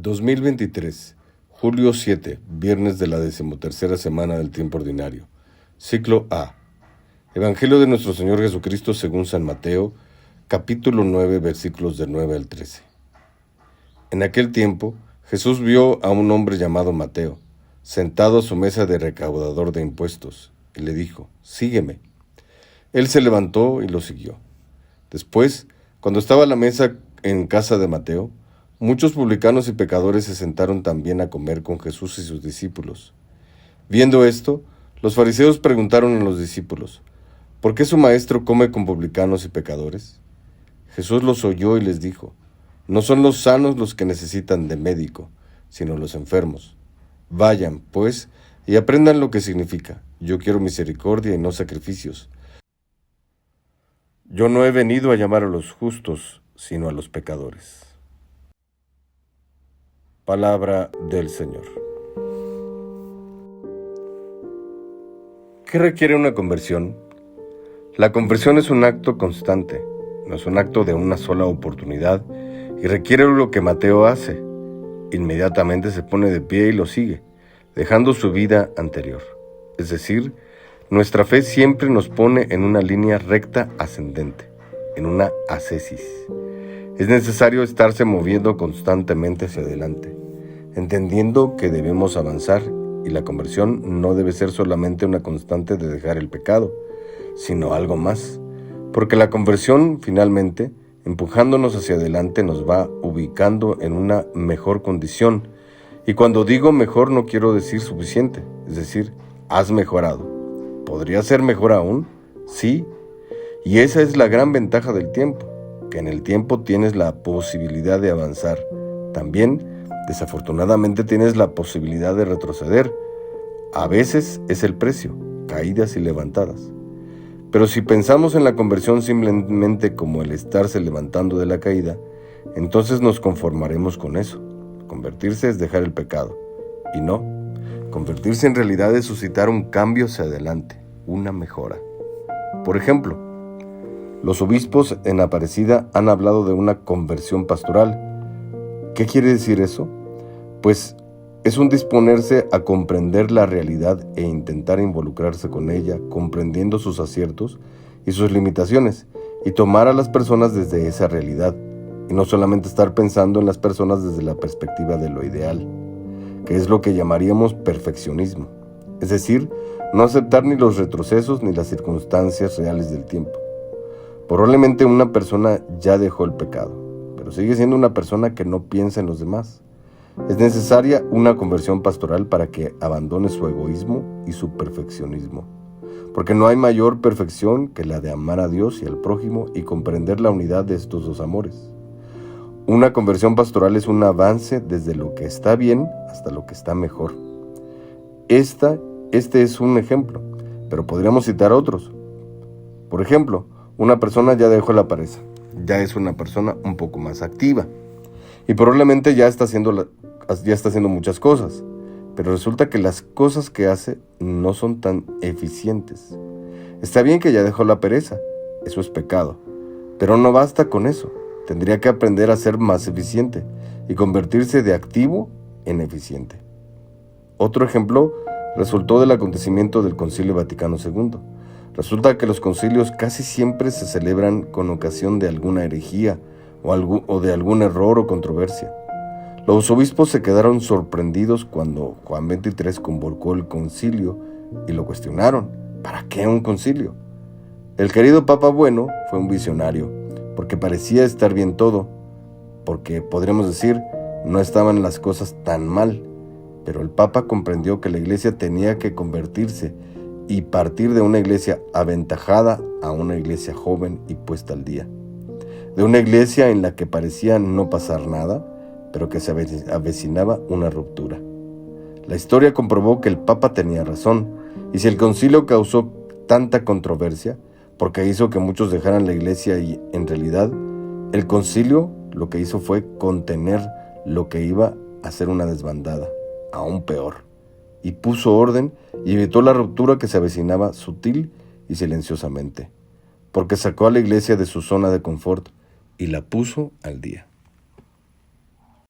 2023, julio 7, viernes de la 13ª semana del tiempo ordinario. Ciclo A. Evangelio de nuestro Señor Jesucristo según San Mateo, capítulo 9, versículos del 9 al 13. En aquel tiempo, Jesús vio a un hombre llamado Mateo, sentado a su mesa de recaudador de impuestos, y le dijo: «Sígueme». Él se levantó y lo siguió. Después, cuando estaba a la mesa en casa de Mateo, muchos publicanos y pecadores se sentaron también a comer con Jesús y sus discípulos. Viendo esto, los fariseos preguntaron a los discípulos: ¿por qué su maestro come con publicanos y pecadores? Jesús los oyó y les dijo: no son los sanos los que necesitan de médico, sino los enfermos. Vayan, pues, y aprendan lo que significa: yo quiero misericordia y no sacrificios. Yo no he venido a llamar a los justos, sino a los pecadores. Palabra del Señor. ¿Qué requiere una conversión? La conversión es un acto constante, no es un acto de una sola oportunidad, y requiere lo que Mateo hace. Inmediatamente se pone de pie y lo sigue, dejando su vida anterior. Es decir, nuestra fe siempre nos pone en una línea recta ascendente, en una ascesis. Es necesario estarse moviendo constantemente hacia adelante, entendiendo que debemos avanzar, y la conversión no debe ser solamente una constante de dejar el pecado, sino algo más, porque la conversión finalmente, empujándonos hacia adelante, nos va ubicando en una mejor condición. Y cuando digo mejor no quiero decir suficiente, es decir, has mejorado. ¿Podría ser mejor aún? Sí, y esa es la gran ventaja del tiempo, que en el tiempo tienes la posibilidad de avanzar. También, desafortunadamente, tienes la posibilidad de retroceder. A veces es el precio, caídas y levantadas. Pero si pensamos en la conversión simplemente como el estarse levantando de la caída, entonces nos conformaremos con eso. Convertirse es dejar el pecado. Y no, convertirse en realidad es suscitar un cambio hacia adelante, una mejora. Por ejemplo, los obispos en Aparecida han hablado de una conversión pastoral. ¿Qué quiere decir eso? Pues es un disponerse a comprender la realidad e intentar involucrarse con ella, comprendiendo sus aciertos y sus limitaciones, y tomar a las personas desde esa realidad, y no solamente estar pensando en las personas desde la perspectiva de lo ideal, que es lo que llamaríamos perfeccionismo, es decir, no aceptar ni los retrocesos ni las circunstancias reales del tiempo. Probablemente una persona ya dejó el pecado, pero sigue siendo una persona que no piensa en los demás. Es necesaria una conversión pastoral para que abandone su egoísmo y su perfeccionismo, porque no hay mayor perfección que la de amar a Dios y al prójimo y comprender la unidad de estos dos amores. Una conversión pastoral es un avance desde lo que está bien hasta lo que está mejor. Este es un ejemplo, pero podríamos citar otros. Por ejemplo, una persona ya dejó la pereza, ya es una persona un poco más activa y probablemente ya está haciendo muchas cosas, pero resulta que las cosas que hace no son tan eficientes. Está bien que ya dejó la pereza, eso es pecado, pero no basta con eso. Tendría que aprender a ser más eficiente y convertirse de activo en eficiente. Otro ejemplo resultó del acontecimiento del Concilio Vaticano II. Resulta que los concilios casi siempre se celebran con ocasión de alguna herejía o de algún error o controversia. Los obispos se quedaron sorprendidos cuando Juan XXIII convocó el concilio y lo cuestionaron. ¿Para qué un concilio? El querido Papa Bueno fue un visionario, porque parecía estar bien todo, porque podríamos decir, no estaban las cosas tan mal, pero el Papa comprendió que la Iglesia tenía que convertirse y partir de una iglesia aventajada a una iglesia joven y puesta al día. De una iglesia en la que parecía no pasar nada, pero que se avecinaba una ruptura. La historia comprobó que el Papa tenía razón, y si el concilio causó tanta controversia, porque hizo que muchos dejaran la iglesia y, en realidad, el concilio lo que hizo fue contener lo que iba a ser una desbandada, aún peor, y puso orden y evitó la ruptura que se avecinaba sutil y silenciosamente, porque sacó a la iglesia de su zona de confort y la puso al día.